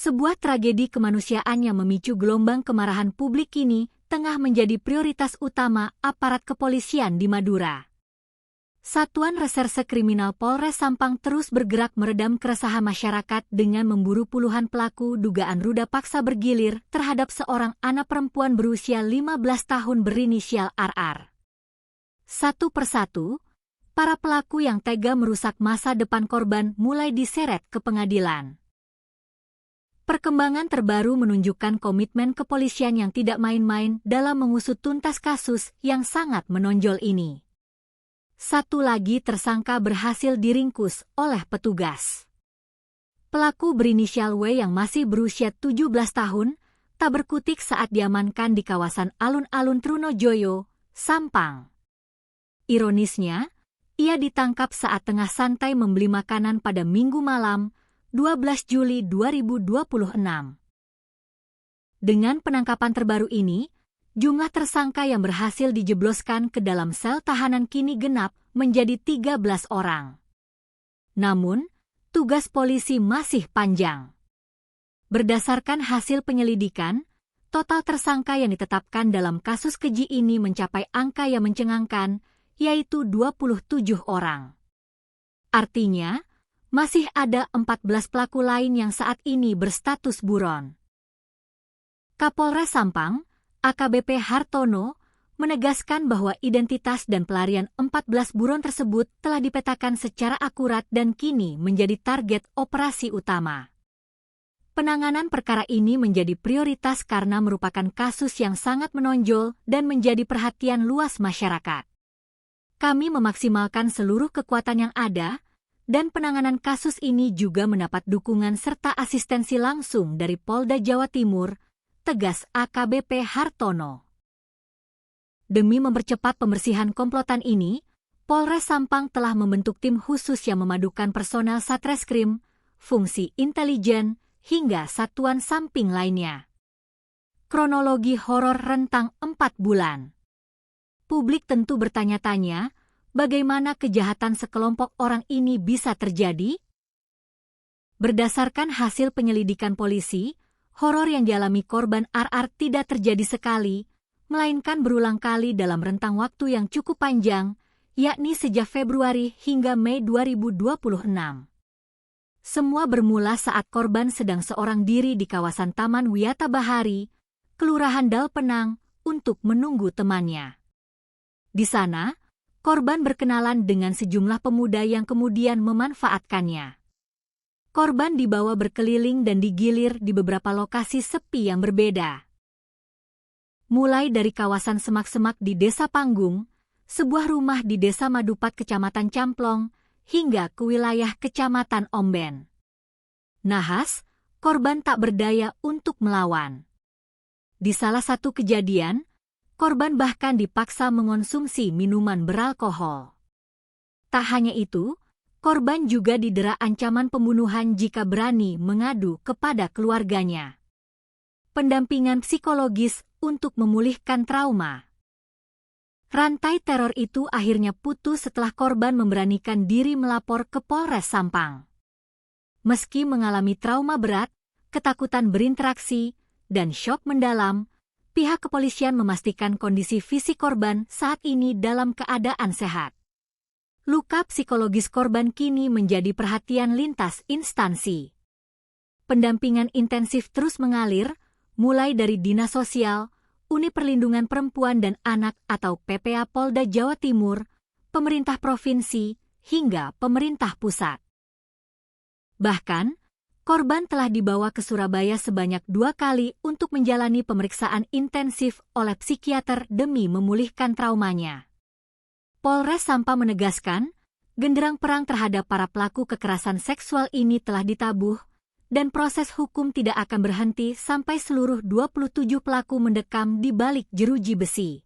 Sebuah tragedi kemanusiaan yang memicu gelombang kemarahan publik kini tengah menjadi prioritas utama aparat kepolisian di Madura. Satuan Reserse Kriminal Polres Sampang terus bergerak meredam keresahan masyarakat dengan memburu puluhan pelaku dugaan ruda paksa bergilir terhadap seorang anak perempuan berusia 15 tahun berinisial RR. Satu persatu, para pelaku yang tega merusak masa depan korban mulai diseret ke pengadilan. Perkembangan terbaru menunjukkan komitmen kepolisian yang tidak main-main dalam mengusut tuntas kasus yang sangat menonjol ini. Satu lagi tersangka berhasil diringkus oleh petugas. Pelaku berinisial W yang masih berusia 17 tahun, tak berkutik saat diamankan di kawasan alun-alun Trunojoyo, Sampang. Ironisnya, ia ditangkap saat tengah santai membeli makanan pada Minggu malam, 12 Juli 2026. Dengan penangkapan terbaru ini, jumlah tersangka yang berhasil dijebloskan ke dalam sel tahanan kini genap menjadi 13 orang. Namun, tugas polisi masih panjang. Berdasarkan hasil penyelidikan, total tersangka yang ditetapkan dalam kasus keji ini mencapai angka yang mencengangkan, yaitu 27 orang. Artinya, masih ada 14 pelaku lain yang saat ini berstatus buron. Kapolres Sampang, AKBP Hartono, menegaskan bahwa identitas dan pelarian 14 buron tersebut telah dipetakan secara akurat dan kini menjadi target operasi utama. Penanganan perkara ini menjadi prioritas karena merupakan kasus yang sangat menonjol dan menjadi perhatian luas masyarakat. Kami memaksimalkan seluruh kekuatan yang ada, dan penanganan kasus ini juga mendapat dukungan serta asistensi langsung dari Polda Jawa Timur, tegas AKBP Hartono. Demi mempercepat pembersihan komplotan ini, Polres Sampang telah membentuk tim khusus yang memadukan personel Satreskrim, fungsi intelijen, hingga satuan samping lainnya. Kronologi horor rentang 4 bulan. Publik tentu bertanya-tanya, bagaimana kejahatan sekelompok orang ini bisa terjadi? Berdasarkan hasil penyelidikan polisi, horor yang dialami korban RR tidak terjadi sekali, melainkan berulang kali dalam rentang waktu yang cukup panjang, yakni sejak Februari hingga Mei 2026. Semua bermula saat korban sedang seorang diri di kawasan Taman Wiyata Bahari, Kelurahan Dalpenang, untuk menunggu temannya. Di sana, korban berkenalan dengan sejumlah pemuda yang kemudian memanfaatkannya. Korban dibawa berkeliling dan digilir di beberapa lokasi sepi yang berbeda. Mulai dari kawasan semak-semak di Desa Panggung, sebuah rumah di Desa Madupat Kecamatan Camplong, hingga ke wilayah Kecamatan Omben. Nahas, korban tak berdaya untuk melawan. Di salah satu kejadian, korban bahkan dipaksa mengonsumsi minuman beralkohol. Tak hanya itu, korban juga didera ancaman pembunuhan jika berani mengadu kepada keluarganya. Pendampingan psikologis untuk memulihkan trauma. Rantai teror itu akhirnya putus setelah korban memberanikan diri melapor ke Polres Sampang. Meski mengalami trauma berat, ketakutan berinteraksi, dan syok mendalam, pihak kepolisian memastikan kondisi fisik korban saat ini dalam keadaan sehat. Luka psikologis korban kini menjadi perhatian lintas instansi. Pendampingan intensif terus mengalir, mulai dari Dinas Sosial, Unit Perlindungan Perempuan dan Anak atau PPA Polda Jawa Timur, pemerintah provinsi, hingga pemerintah pusat. Bahkan, korban telah dibawa ke Surabaya sebanyak 2 kali untuk menjalani pemeriksaan intensif oleh psikiater demi memulihkan traumanya. Polres Sampang menegaskan, genderang perang terhadap para pelaku kekerasan seksual ini telah ditabuh, dan proses hukum tidak akan berhenti sampai seluruh 27 pelaku mendekam di balik jeruji besi.